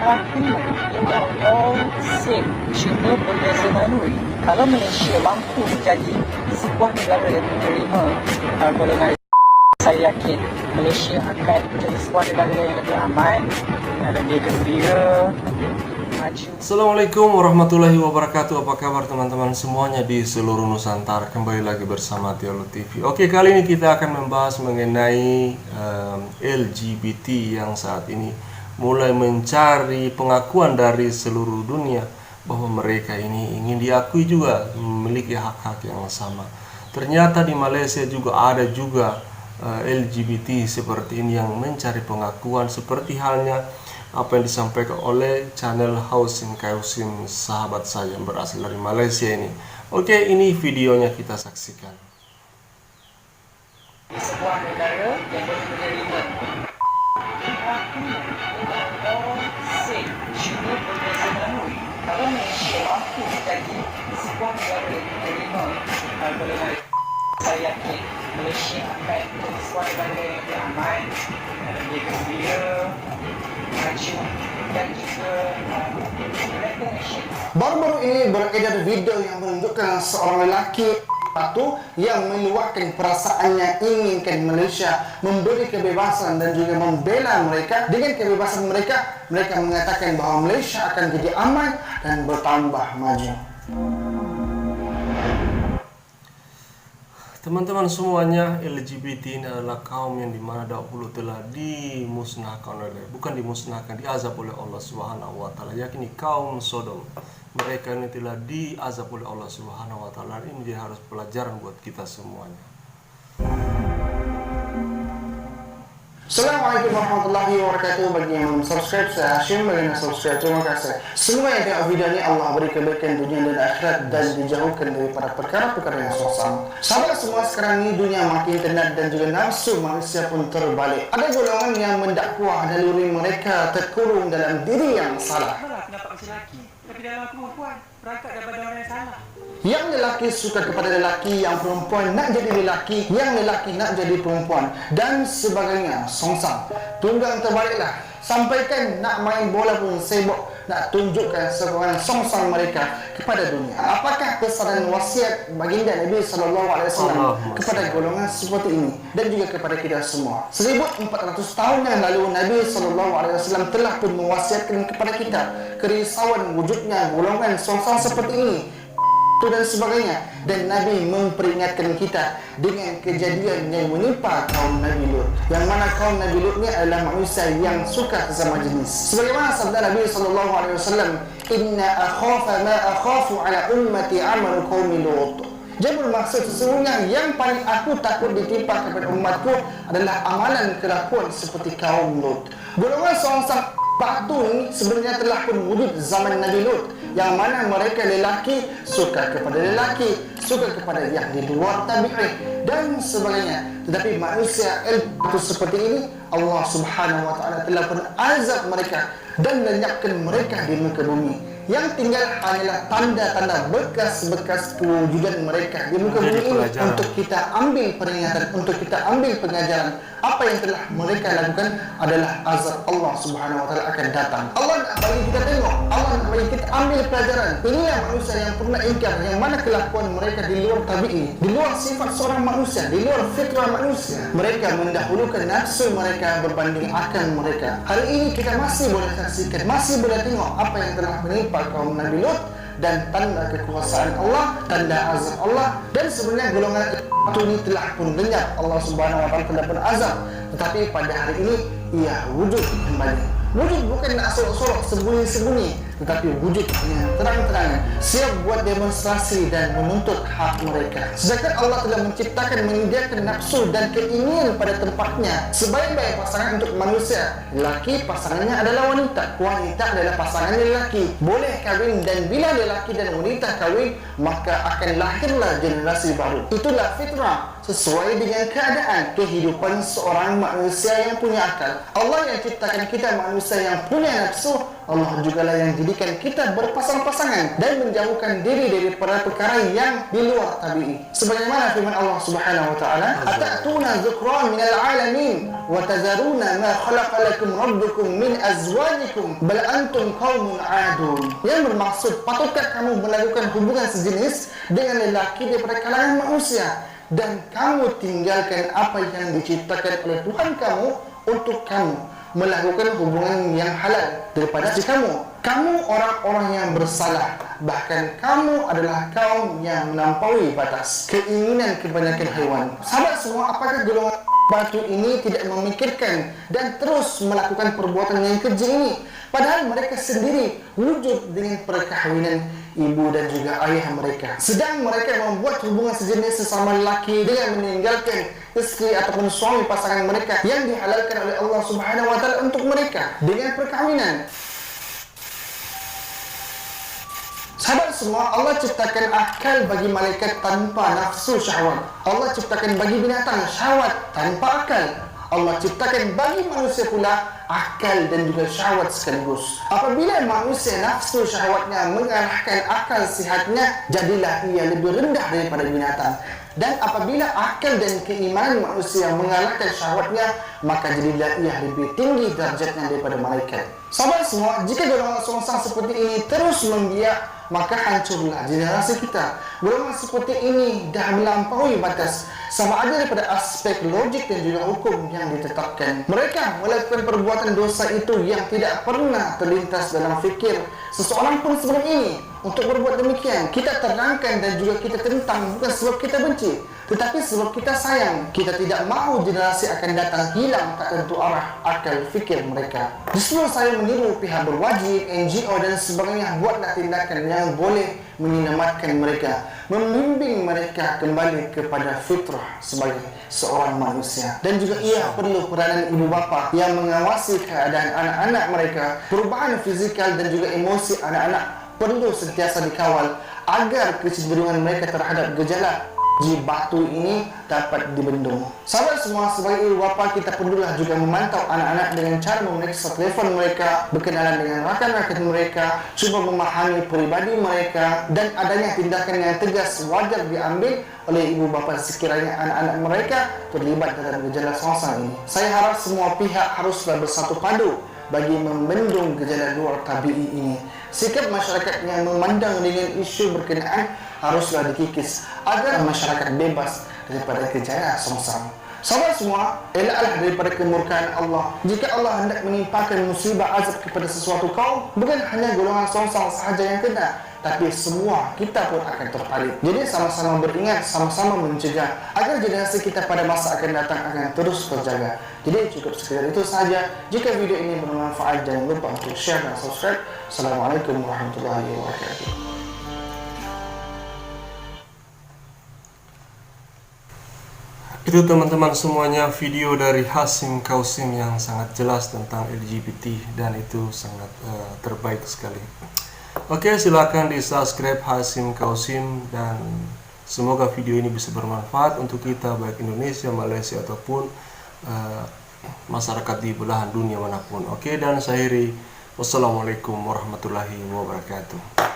all same cuma berbeza melalui. Kalau Malaysia mampu menjadi sebuah negara yang menerima golongan, saya yakin Malaysia akan menjadi sebuah negara yang lebih aman, yang lebih gembira, maju. Assalamualaikum warahmatullahi wabarakatuh. Apa kabar teman-teman semuanya di seluruh Nusantara? Kembali lagi bersama Tiolo TV. Oke, kali ini kita akan membahas mengenai LGBT yang saat ini mulai mencari pengakuan dari seluruh dunia bahwa mereka ini ingin diakui juga memiliki hak-hak yang sama. Ternyata di Malaysia juga ada LGBT seperti ini yang mencari pengakuan, seperti halnya apa yang disampaikan oleh channel Hausim Kausim, sahabat saya yang berasal dari Malaysia ini. Oke, ini videonya, kita saksikan. Sebuah negara yang boleh menerima cuma berbeza melalui. Kalau Malaysia mampu menjadi sebuah negara yang menerima golongan, saya yakin Malaysia akan menjadi sebuah negara yang lebih aman, yang lebih gembira, maju, dan juga recognition. Baru-baru ini beredar video yang menunjukkan seorang lelaki yang meluahkan perasaannya inginkan Malaysia memberi kebebasan dan juga membela mereka. Dengan kebebasan mereka mengatakan bahawa Malaysia akan jadi aman dan bertambah maju. Teman-teman semuanya, LGBT ini adalah kaum yang dimana dahulu telah dimusnahkan bukan dimusnahkan, diazab oleh Allah Subhanahu wa taala, yakni kaum Sodom. Mereka ini telah diazab oleh Allah Subhanahu wa taala. Ini dia harus pelajaran buat kita semuanya. Assalamualaikum warahmatullahi wabarakatuh. Bagi yang belum subscribe, saya Hashim. Bagi yang subscribe, terima kasih. Semua yang tengok video ini, Allah beri kebaikan dunia dan akhirat dan dijauhkan daripada perkara-perkara yang susah. Sahabat semua, sekarang ini dunia makin tenat dan juga nafsu manusia pun terbalik. Ada golongan yang mendakwah naluri mereka terkurung dalam diri yang salah. Kenapa masih lelaki? Tapi dalam aku perempuan, berangkat daripada orang yang salah. Yang lelaki suka kepada lelaki, yang perempuan nak jadi lelaki, yang lelaki nak jadi perempuan, dan sebagainya. Songsang, tunggang terbaliklah. Sampaikan nak main bola pun sibuk nak tunjukkan seorang songsang mereka kepada dunia. Apakah pesanan wasiat baginda Nabi SAW kepada golongan seperti ini dan juga kepada kita semua? 1400 tahun yang lalu Nabi SAW telah pun mewasiatkan kepada kita kerisauan wujudnya golongan songsang seperti ini dan sebagainya, dan Nabi memperingatkan kita dengan kejadian yang menimpa kaum Nabi Lut, yang mana kaum Nabi Lut ni adalah manusia yang suka sesama jenis. Sebagaimana sabda Nabi SAW, "Inna akhafa ma akhafu ala ummati amal qaumi Lut." Dia bermaksud sesungguhnya yang paling aku takut ditimpa kepada umatku adalah amalan kelakuan seperti kaum Lut. Golongan songsang batu ini sebenarnya telah pun wujud zaman Nabi Lut, yang mana mereka lelaki suka kepada lelaki, suka kepada yang di luar tabi'i dan sebagainya. Tetapi manusia itu seperti ini, Allah Subhanahu wa taala telah pun azab mereka dan lenyapkan mereka di muka bumi. Yang tinggal hanyalah tanda-tanda bekas-bekas kewujudan mereka di muka bumi ini untuk kita ambil peringatan, untuk kita ambil pengajaran. Apa yang telah mereka lakukan adalah azab Allah Subhanahu wa taala akan datang. Allah nak bagi kita tengok, Allah nak bagi kita ambil pelajaran. Inilah manusia yang pernah ingkar, yang mana kelakuan mereka di luar tabi'i, di luar sifat seorang manusia, di luar fitrah manusia. Mereka mendahulukan nafsu mereka berbanding akal mereka. Hari ini kita masih boleh saksikan, masih boleh tengok apa yang telah menimpa kaum Nabi Lut dan tanda kekuasaan Allah, tanda azab Allah. Dan sebenarnya golongan itu ini telah pun lenyap, Allah Subhanahu wa taala telah pun azab, tetapi pada hari ini ia wujud kembali. Wujud bukan nak sorok-sorok sembunyi-sembunyi, tetapi wujud yang terang-terangan, siap buat demonstrasi dan menuntut hak mereka. Sedangkan Allah telah menciptakan, menyediakan nafsu dan keinginan pada tempatnya. Sebaik-baik pasangan untuk manusia, lelaki pasangannya adalah wanita, wanita adalah pasangannya lelaki. Boleh kahwin, dan bila lelaki dan wanita kahwin, maka akan lahirlah generasi baru. Itulah fitrah, sesuai dengan keadaan kehidupan seorang manusia yang punya akal. Allah yang ciptakan kita manusia yang punya nafsu, Allah jugalah yang jadikan kita berpasang-pasangan dan menjauhkan diri dari perkara yang di luar tabi'i. Sebagaimana firman Allah Subhanahu wa taala, "Atatuna dzukran minal alamin wa tazaruna ma khalaqa lakum rabbukum min azwajikum bal antum qaumun 'adun." Yang bermaksud, patutkah kamu melakukan hubungan sejenis dengan lelaki daripada kalangan manusia dan kamu tinggalkan apa yang diciptakan oleh Tuhan kamu untuk kamu melakukan hubungan yang halal daripada kamu orang-orang yang bersalah, bahkan kamu adalah kaum yang melampaui batas keinginan kebanyakan haiwan. Sahabat semua, apakah golongan batu ini tidak memikirkan dan terus melakukan perbuatan yang keji ini, padahal mereka sendiri wujud dengan perkahwinan ibu dan juga ayah mereka, sedang mereka membuat hubungan sejenis sesama lelaki dengan meninggalkan istri ataupun suami pasangan mereka yang dihalalkan oleh Allah Subhanahu wa taala untuk mereka dengan perkahwinan. Sahabat semua, Allah ciptakan akal bagi malaikat tanpa nafsu syahwat. Allah ciptakan bagi binatang syahwat tanpa akal. Allah ciptakan bagi manusia pula akal dan juga syahwat sekaligus. Apabila manusia nafsu syahwatnya mengalahkan akal sihatnya, jadilah ia lebih rendah daripada binatang. Dan apabila akal dan keimanan manusia mengalahkan syahwatnya, maka jadilah ia lebih tinggi derajatnya daripada malaikat. Sahabat semua, jika golongan songsang seperti ini terus membiak, maka hancurlah generasi kita. Golongan seperti ini dah melampaui batas, sama ada daripada aspek logik dan juga hukum yang ditetapkan. Mereka melakukan perbuatan dosa itu yang tidak pernah terlintas dalam fikir seseorang pun sebelum ini. Untuk berbuat demikian, kita terangkan dan juga kita tentang, bukan sebab kita benci, tetapi sebab kita sayang. Kita tidak mahu generasi akan datang hilang tak tentu arah akal fikir mereka. Justru saya meniru pihak berwajib, NGO dan sebagainya, buatlah tindakan yang boleh menyelamatkan mereka, membimbing mereka kembali kepada fitrah sebagai seorang manusia. Dan juga ia perlu peranan ibu bapa yang mengawasi keadaan anak-anak mereka. Perubahan fizikal dan juga emosi anak-anak perlu sentiasa dikawal agar kecenderungan mereka terhadap gejala batu ini dapat dibendung. Sahabat semua, sebagai ibu bapa kita perlulah juga memantau anak-anak dengan cara memeriksa telefon mereka, berkenalan dengan rakan-rakan mereka, cuba memahami peribadi mereka, dan adanya tindakan yang tegas wajar diambil oleh ibu bapa sekiranya anak-anak mereka terlibat dalam gejala songsang ini. Saya harap semua pihak haruslah bersatu padu bagi membendung gejala luar tabi'i ini. Sikap masyarakat yang memandang dengan isu berkenaan haruslah dikikis agar masyarakat bebas daripada gejala songsang. Sahabat semua, elaklah daripada kemurkaan Allah. Jika Allah hendak menimpakan musibah azab kepada sesuatu kaum, bukan hanya golongan songsang sahaja yang kena, tapi semua kita pun akan terpalit. Jadi sama-sama beringat, sama-sama mencegah agar generasi kita pada masa akan datang akan terus terjaga. Jadi cukup sekedar itu saja. Jika video ini bermanfaat, jangan lupa untuk share dan subscribe. Assalamualaikum warahmatullahi wabarakatuh. Itu teman-teman semuanya video dari Hasyim Kausim yang sangat jelas tentang LGBT, dan itu sangat terbaik sekali. Oke, silakan di subscribe Hasyim Kausim, dan semoga video ini bisa bermanfaat untuk kita baik Indonesia, Malaysia ataupun masyarakat di belahan dunia manapun. Oke, dan saya akhiri, wassalamualaikum warahmatullahi wabarakatuh.